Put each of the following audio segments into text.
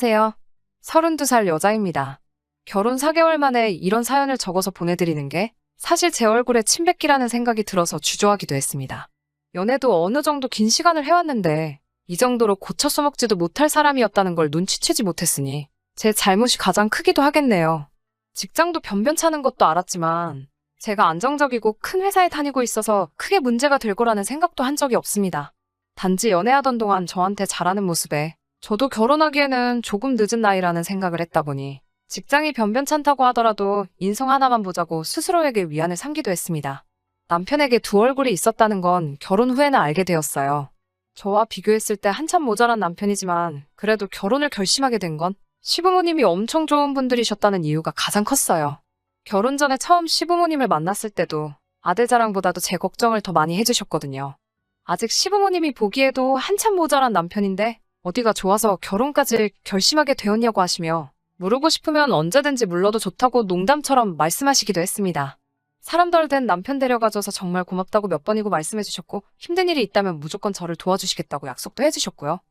안녕하세요. 32살 여자입니다. 결혼 4개월 만에 이런 사연을 적어서 보내드리는 게 사실 제 얼굴에 침 뱉기라는 생각이 들어서 주저하기도 했습니다. 연애도 어느 정도 긴 시간을 해왔는데 이 정도로 고쳐 써먹지도 못할 사람이었다는 걸 눈치채지 못했으니 제 잘못이 가장 크기도 하겠네요. 직장도 변변찮은 것도 알았지만 제가 안정적이고 큰 회사에 다니고 있어서 크게 문제가 될 거라는 생각도 한 적이 없습니다. 단지 연애하던 동안 저한테 잘하는 모습에 저도 결혼하기에는 조금 늦은 나이라는 생각을 했다 보니 직장이 변변찮다고 하더라도 인성 하나만 보자고 스스로에게 위안을 삼기도 했습니다. 남편에게 두 얼굴이 있었다는 건 결혼 후에는 알게 되었어요. 저와 비교했을 때 한참 모자란 남편이지만 그래도 결혼을 결심하게 된 건 시부모님이 엄청 좋은 분들이셨다는 이유가 가장 컸어요. 결혼 전에 처음 시부모님을 만났을 때도 아들 자랑보다도 제 걱정을 더 많이 해주셨거든요. 아직 시부모님이 보기에도 한참 모자란 남편인데 어디가 좋아서 결혼까지 결심하게 되었냐고 하시며 모르고 싶으면 언제든지 물러도 좋다고 농담처럼 말씀하시기도 했습니다. 사람 덜 된 남편 데려가줘서 정말 고맙다고 몇 번이고 말씀해주셨고 힘든 일이 있다면 무조건 저를 도와주시겠다고 약속도 해주셨고요.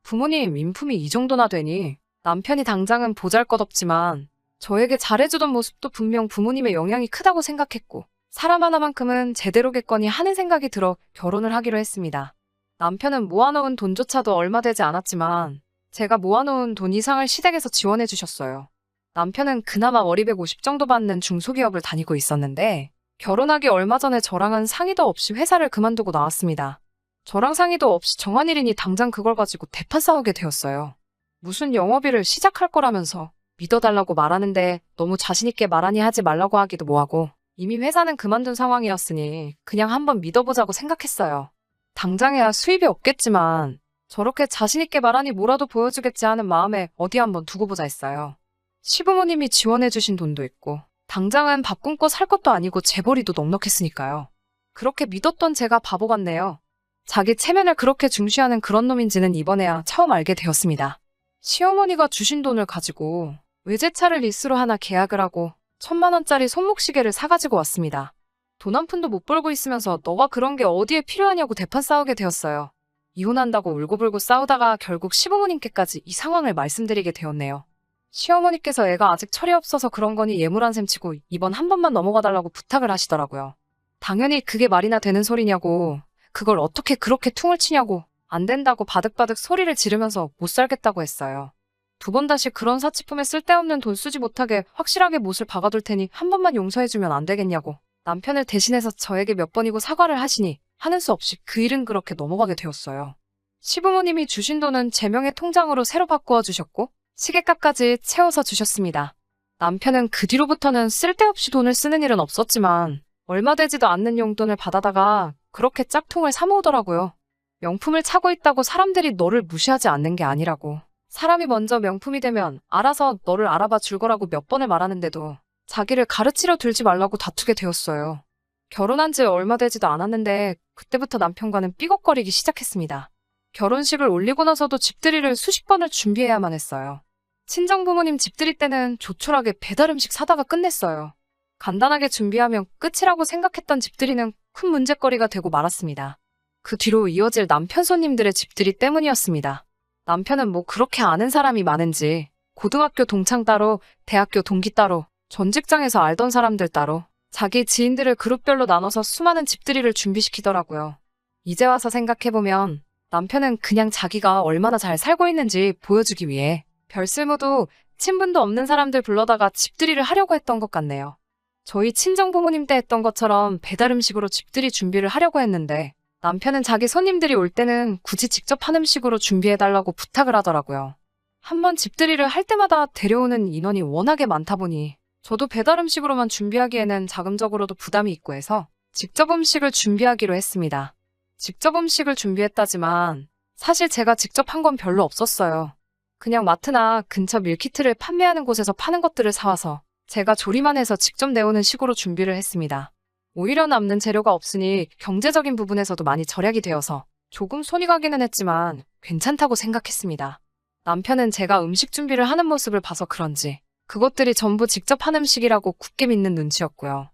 부모님 인품이 이 정도나 되니 남편이 당장은 보잘것없지만 저에게 잘해주던 모습도 분명 부모님의 영향이 크다고 생각했고 사람 하나만큼은 제대로겠거니 하는 생각이 들어 결혼을 하기로 했습니다. 남편은 모아놓은 돈조차도 얼마 되지 않았지만 제가 모아놓은 돈 이상을 시댁에서 지원해 주셨어요. 남편은 그나마 월입 50 정도 받는 중소기업을 다니고 있었는데 결혼하기 얼마 전에 저랑은 상의도 없이 회사를 그만두고 나왔습니다. 저랑 상의도 없이 정한 일이니 당장 그걸 가지고 대판 싸우게 되었어요. 무슨 영업일을 시작할 거라면서 믿어달라고 말하는데 너무 자신있게 말하니 하지 말라고 하기도 뭐하고 이미 회사는 그만둔 상황이었으니 그냥 한번 믿어보자고 생각했어요. 당장에야 수입이 없겠지만 저렇게 자신있게 말하니 뭐라도 보여주겠지 하는 마음에 어디 한번 두고 보자 했어요. 시부모님이 지원해주신 돈도 있고 당장은 밥 굶고 살 것도 아니고 재벌이도 넉넉했으니까요. 그렇게 믿었던 제가 바보 같네요. 자기 체면을 그렇게 중시하는 그런 놈인지는 이번에야 처음 알게 되었습니다. 시어머니가 주신 돈을 가지고 외제차를 리스로 하나 계약을 하고 1,000만 원짜리 손목시계를 사가지고 왔습니다. 돈 한 푼도 못 벌고 있으면서 너가 그런 게 어디에 필요하냐고 대판 싸우게 되었어요. 이혼한다고 울고불고 싸우다가 결국 시부모님께까지 이 상황을 말씀드리게 되었네요. 시어머니께서 애가 아직 철이 없어서 그런 거니 예물한 셈 치고 이번 한 번만 넘어가달라고 부탁을 하시더라고요. 당연히 그게 말이나 되는 소리냐고, 그걸 어떻게 그렇게 퉁을 치냐고, 안 된다고 바득바득 소리를 지르면서 못 살겠다고 했어요. 두 번 다시 그런 사치품에 쓸데없는 돈 쓰지 못하게 확실하게 못을 박아둘 테니 한 번만 용서해주면 안 되겠냐고. 남편을 대신해서 저에게 몇 번이고 사과를 하시니 하는 수 없이 그 일은 그렇게 넘어가게 되었어요. 시부모님이 주신 돈은 제 명의 통장으로 새로 바꾸어 주셨고 시계값까지 채워서 주셨습니다. 남편은 그 뒤로부터는 쓸데없이 돈을 쓰는 일은 없었지만 얼마 되지도 않는 용돈을 받아다가 그렇게 짝퉁을 사모으더라고요. 명품을 차고 있다고 사람들이 너를 무시하지 않는 게 아니라고. 사람이 먼저 명품이 되면 알아서 너를 알아봐 줄 거라고 몇 번을 말하는데도 자기를 가르치려 들지 말라고 다투게 되었어요. 결혼한 지 얼마 되지도 않았는데 그때부터 남편과는 삐걱거리기 시작했습니다. 결혼식을 올리고 나서도 집들이를 수십 번을 준비해야만 했어요. 친정부모님 집들이 때는 조촐하게 배달 음식 사다가 끝냈어요. 간단하게 준비하면 끝이라고 생각했던 집들이는 큰 문제거리가 되고 말았습니다. 그 뒤로 이어질 남편 손님들의 집들이 때문이었습니다. 남편은 뭐 그렇게 아는 사람이 많은지 고등학교 동창 따로, 대학교 동기 따로, 전 직장에서 알던 사람들 따로 자기 지인들을 그룹별로 나눠서 수많은 집들이를 준비시키더라고요. 이제 와서 생각해보면 남편은 그냥 자기가 얼마나 잘 살고 있는지 보여주기 위해 별쓸모도 친분도 없는 사람들 불러다가 집들이를 하려고 했던 것 같네요. 저희 친정부모님 때 했던 것처럼 배달 음식으로 집들이 준비를 하려고 했는데 남편은 자기 손님들이 올 때는 굳이 직접 한 음식으로 준비해달라고 부탁을 하더라고요. 한번 집들이를 할 때마다 데려오는 인원이 워낙에 많다 보니 저도 배달 음식으로만 준비하기에는 자금적으로도 부담이 있고 해서 직접 음식을 준비하기로 했습니다. 직접 음식을 준비했다지만 사실 제가 직접 한 건 별로 없었어요. 그냥 마트나 근처 밀키트를 판매하는 곳에서 파는 것들을 사와서 제가 조리만 해서 직접 내오는 식으로 준비를 했습니다. 오히려 남는 재료가 없으니 경제적인 부분에서도 많이 절약이 되어서 조금 손이 가기는 했지만 괜찮다고 생각했습니다. 남편은 제가 음식 준비를 하는 모습을 봐서 그런지 그것들이 전부 직접 한 음식이라고 굳게 믿는 눈치였고요.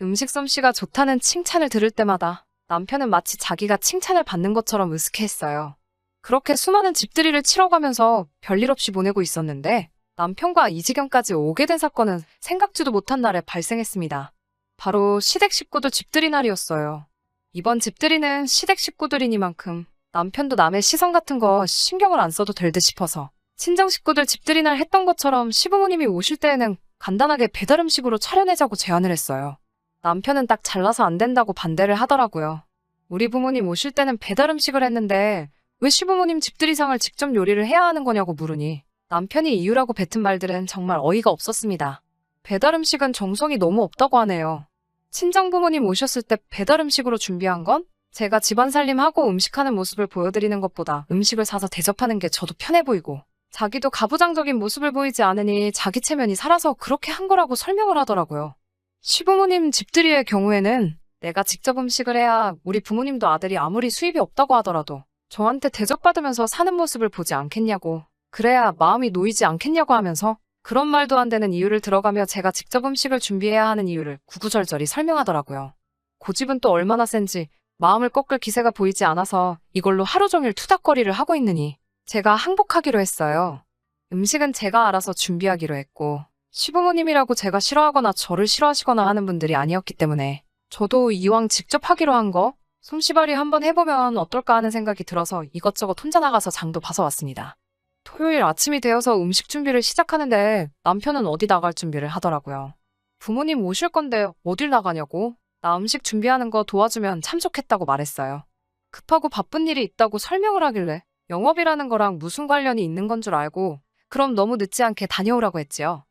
음식 솜씨가 좋다는 칭찬을 들을 때마다 남편은 마치 자기가 칭찬을 받는 것처럼 으스케했어요. 그렇게 수많은 집들이를 치러가면서 별일 없이 보내고 있었는데 남편과 이 지경까지 오게 된 사건은 생각지도 못한 날에 발생했습니다. 바로 시댁 식구들 집들이 날이었어요. 이번 집들이는 시댁 식구들이니만큼 남편도 남의 시선 같은 거 신경을 안 써도 될 듯 싶어서 친정 식구들 집들이 날 했던 것처럼 시부모님이 오실 때에는 간단하게 배달 음식으로 차려내자고 제안을 했어요. 남편은 딱 잘라서 안 된다고 반대를 하더라고요. 우리 부모님 오실 때는 배달 음식을 했는데 왜 시부모님 집들이상을 직접 요리를 해야 하는 거냐고 물으니 남편이 이유라고 뱉은 말들은 정말 어이가 없었습니다. 배달 음식은 정성이 너무 없다고 하네요. 친정 부모님 오셨을 때 배달 음식으로 준비한 건 제가 집안 살림하고 음식하는 모습을 보여드리는 것보다 음식을 사서 대접하는 게 저도 편해 보이고 자기도 가부장적인 모습을 보이지 않으니 자기 체면이 살아서 그렇게 한 거라고 설명을 하더라고요. 시부모님 집들이의 경우에는 내가 직접 음식을 해야 우리 부모님도 아들이 아무리 수입이 없다고 하더라도 저한테 대접받으면서 사는 모습을 보지 않겠냐고, 그래야 마음이 놓이지 않겠냐고 하면서 그런 말도 안 되는 이유를 들어가며 제가 직접 음식을 준비해야 하는 이유를 구구절절히 설명하더라고요. 고집은 또 얼마나 센지 마음을 꺾을 기세가 보이지 않아서 이걸로 하루 종일 투닥거리를 하고 있느니 제가 항복하기로 했어요. 음식은 제가 알아서 준비하기로 했고 시부모님이라고 제가 싫어하거나 저를 싫어하시거나 하는 분들이 아니었기 때문에 저도 이왕 직접 하기로 한 거 솜씨발이 한번 해보면 어떨까 하는 생각이 들어서 이것저것 혼자 나가서 장도 봐서 왔습니다. 토요일 아침이 되어서 음식 준비를 시작하는데 남편은 어디 나갈 준비를 하더라고요. 부모님 오실 건데 어딜 나가냐고, 나 음식 준비하는 거 도와주면 참 좋겠다고 말했어요. 급하고 바쁜 일이 있다고 설명을 하길래 영업이라는 거랑 무슨 관련이 있는 건 줄 알고 그럼 너무 늦지 않게 다녀오라고 했지요.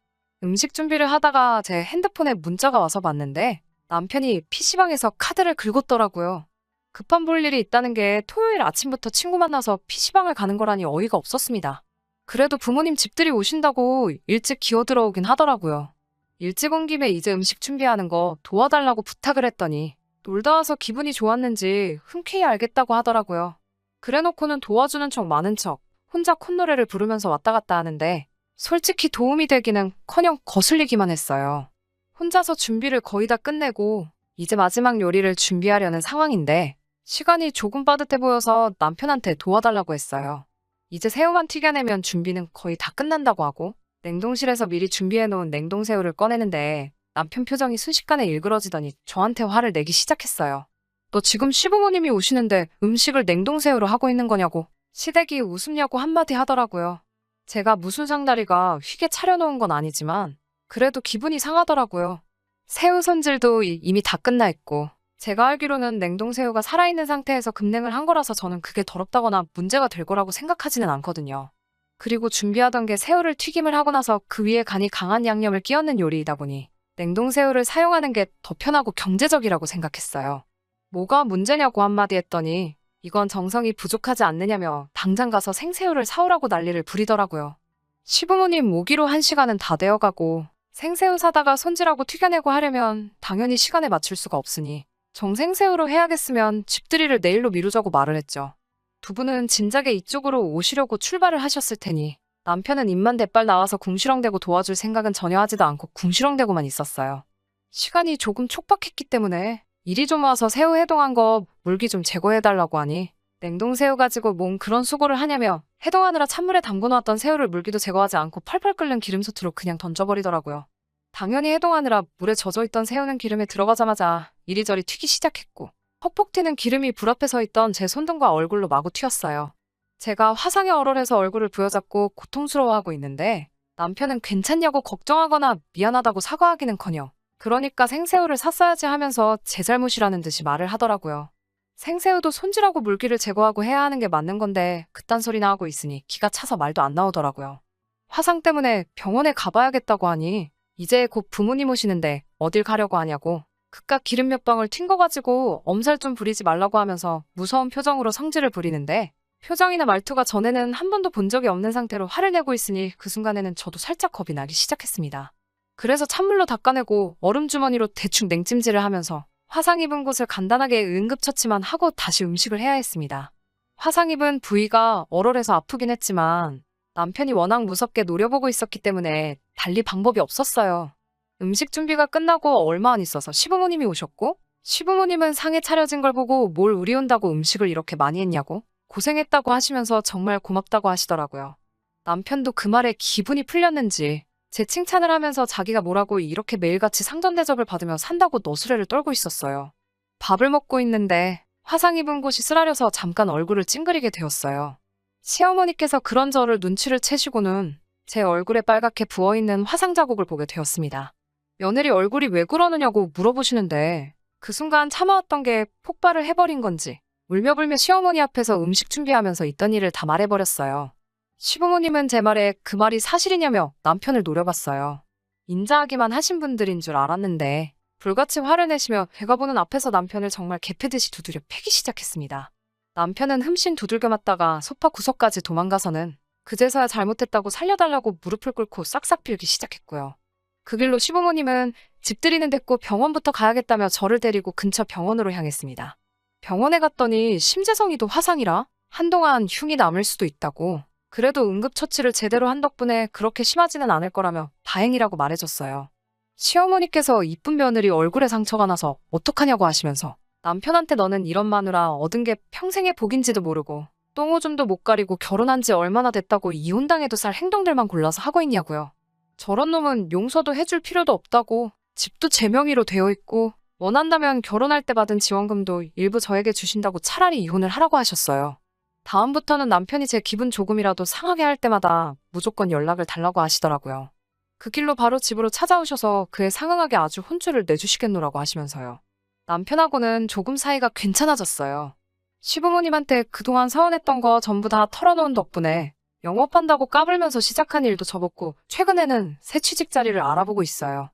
음식 준비를 하다가 제 핸드폰에 문자가 와서 봤는데 남편이 PC방에서 카드를 긁었더라고요. 급한 볼 일이 있다는 게 토요일 아침부터 친구 만나서 PC방을 가는 거라니 어이가 없었습니다. 그래도 부모님 집들이 오신다고 일찍 기어 들어오긴 하더라고요. 일찍 온 김에 이제 음식 준비하는 거 도와달라고 부탁을 했더니 놀다 와서 기분이 좋았는지 흔쾌히 알겠다고 하더라고요. 그래놓고는 도와주는 척 많은 척 혼자 콧노래를 부르면서 왔다 갔다 하는데 솔직히 도움이 되기는커녕 거슬리기만 했어요. 혼자서 준비를 거의 다 끝내고 이제 마지막 요리를 준비하려는 상황인데 시간이 조금 빠듯해 보여서 남편한테 도와달라고 했어요. 이제 새우만 튀겨내면 준비는 거의 다 끝난다고 하고 냉동실에서 미리 준비해놓은 냉동새우를 꺼내는데 남편 표정이 순식간에 일그러지더니 저한테 화를 내기 시작했어요. 너 지금 시부모님이 오시는데 음식을 냉동새우로 하고 있는 거냐고, 시댁이 웃음냐고 한마디 하더라고요. 제가 무슨 상다리가 휘게 차려놓은 건 아니지만 그래도 기분이 상하더라고요. 새우 손질도 이미 다 끝나 있고 제가 알기로는 냉동새우가 살아있는 상태에서 급냉을 한 거라서 저는 그게 더럽다거나 문제가 될 거라고 생각하지는 않거든요. 그리고 준비하던 게 새우를 튀김을 하고 나서 그 위에 간이 강한 양념을 끼얹는 요리이다 보니 냉동새우를 사용하는 게 더 편하고 경제적이라고 생각했어요. 뭐가 문제냐고 한마디 했더니 이건 정성이 부족하지 않느냐며 당장 가서 생새우를 사오라고 난리를 부리더라고요. 시부모님 오기로 1시간은 다 되어가고 생새우 사다가 손질하고 튀겨내고 하려면 당연히 시간에 맞출 수가 없으니 정생새우로 해야겠으면 집들이를 내일로 미루자고 말을 했죠. 두 분은 진작에 이쪽으로 오시려고 출발을 하셨을 테니 남편은 입만 대빨 나와서 궁시렁대고 도와줄 생각은 전혀 하지도 않고 궁시렁대고만 있었어요. 시간이 조금 촉박했기 때문에 일이 좀 와서 새우 해동한 거 물기 좀 제거해달라고 하니 냉동새우 가지고 뭔 그런 수고를 하냐며 해동하느라 찬물에 담궈놓았던 새우를 물기도 제거하지 않고 펄펄 끓는 기름솥으로 그냥 던져버리더라고요. 당연히 해동하느라 물에 젖어있던 새우는 기름에 들어가자마자 이리저리 튀기 시작했고 퍽퍽 튀는 기름이 불 앞에 서 있던 제 손등과 얼굴로 마구 튀었어요. 제가 화상에 얼얼해서 얼굴을 부여잡고 고통스러워하고 있는데 남편은 괜찮냐고 걱정하거나 미안하다고 사과하기는커녕 그러니까 생새우를 샀어야지 하면서 제 잘못이라는 듯이 말을 하더라고요. 생새우도 손질하고 물기를 제거하고 해야 하는 게 맞는 건데 그딴 소리나 하고 있으니 기가 차서 말도 안 나오더라고요. 화상 때문에 병원에 가봐야겠다고 하니 이제 곧 부모님 오시는데 어딜 가려고 하냐고 그깟 기름 몇 방울 튄 거 가지고 엄살 좀 부리지 말라고 하면서 무서운 표정으로 성질을 부리는데 표정이나 말투가 전에는 한 번도 본 적이 없는 상태로 화를 내고 있으니 그 순간에는 저도 살짝 겁이 나기 시작했습니다. 그래서 찬물로 닦아내고 얼음 주머니로 대충 냉찜질을 하면서 화상 입은 곳을 간단하게 응급처치만 하고 다시 음식을 해야 했습니다. 화상 입은 부위가 얼얼해서 아프긴 했지만 남편이 워낙 무섭게 노려보고 있었기 때문에 달리 방법이 없었어요. 음식 준비가 끝나고 얼마 안 있어서 시부모님이 오셨고 시부모님은 상에 차려진 걸 보고 뭘 우리 온다고 음식을 이렇게 많이 했냐고 고생했다고 하시면서 정말 고맙다고 하시더라고요. 남편도 그 말에 기분이 풀렸는지 제 칭찬을 하면서 자기가 뭐라고 이렇게 매일같이 상전 대접을 받으며 산다고 너스레를 떨고 있었어요. 밥을 먹고 있는데 화상 입은 곳이 쓰라려서 잠깐 얼굴을 찡그리게 되었어요. 시어머니께서 그런 저를 눈치를 채시고는 제 얼굴에 빨갛게 부어있는 화상 자국을 보게 되었습니다. 며느리 얼굴이 왜 그러느냐고 물어보시는데 그 순간 참아왔던 게 폭발을 해버린 건지 울며불며 시어머니 앞에서 음식 준비하면서 있던 일을 다 말해버렸어요. 시부모님은 제 말에 그 말이 사실이냐며 남편을 노려봤어요. 인자하기만 하신 분들인 줄 알았는데 불같이 화를 내시며 배가 부는 앞에서 남편을 정말 개패듯이 두드려 패기 시작했습니다. 남편은 흠씬 두들겨 맞다가 소파 구석까지 도망가서는 그제서야 잘못했다고 살려달라고 무릎을 꿇고 싹싹 빌기 시작했고요. 그 길로 시부모님은 집들이는 됐고 병원부터 가야겠다며 저를 데리고 근처 병원으로 향했습니다. 병원에 갔더니 심재성이도 화상이라 한동안 흉이 남을 수도 있다고, 그래도 응급처치를 제대로 한 덕분에 그렇게 심하지는 않을 거라며 다행이라고 말해줬어요. 시어머니께서 이쁜 며느리 얼굴에 상처가 나서 어떡하냐고 하시면서 남편한테 너는 이런 마누라 얻은 게 평생의 복인지도 모르고 똥오줌도 못 가리고 결혼한 지 얼마나 됐다고 이혼당해도 살 행동들만 골라서 하고 있냐고요. 저런 놈은 용서도 해줄 필요도 없다고, 집도 제 명의로 되어 있고 원한다면 결혼할 때 받은 지원금도 일부 저에게 주신다고 차라리 이혼을 하라고 하셨어요. 다음부터는 남편이 제 기분 조금이라도 상하게 할 때마다 무조건 연락을 달라고 하시더라고요. 그 길로 바로 집으로 찾아오셔서 그에 상응하게 아주 혼쭐을 내주시겠노라고 하시면서요. 남편하고는 조금 사이가 괜찮아졌어요. 시부모님한테 그동안 서운했던 거 전부 다 털어놓은 덕분에 영업한다고 까불면서 시작한 일도 접었고 최근에는 새 취직 자리를 알아보고 있어요.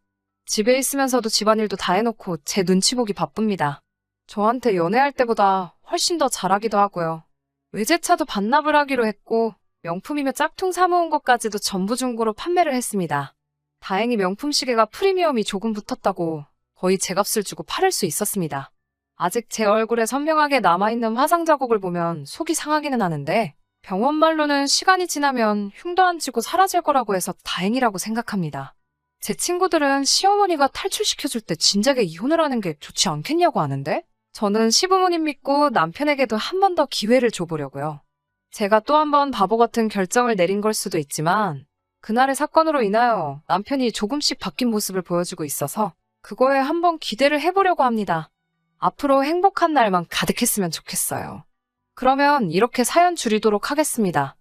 집에 있으면서도 집안일도 다 해놓고 제 눈치 보기 바쁩니다. 저한테 연애할 때보다 훨씬 더 잘하기도 하고요. 외제차도 반납을 하기로 했고 명품이며 짝퉁 사모은 것까지도 전부 중고로 판매를 했습니다. 다행히 명품 시계가 프리미엄이 조금 붙었다고 거의 제 값을 주고 팔을 수 있었습니다. 아직 제 얼굴에 선명하게 남아있는 화상 자국을 보면 속이 상하기는 하는데 병원 말로는 시간이 지나면 흉도 안 지고 사라질 거라고 해서 다행이라고 생각합니다. 제 친구들은 시어머니가 탈출시켜줄 때 진작에 이혼을 하는 게 좋지 않겠냐고 하는데 저는 시부모님 믿고 남편에게도 한 번 더 기회를 줘보려고요. 제가 또 한 번 바보 같은 결정을 내린 걸 수도 있지만 그날의 사건으로 인하여 남편이 조금씩 바뀐 모습을 보여주고 있어서 그거에 한번 기대를 해보려고 합니다. 앞으로 행복한 날만 가득했으면 좋겠어요. 그러면 이렇게 사연 줄이도록 하겠습니다.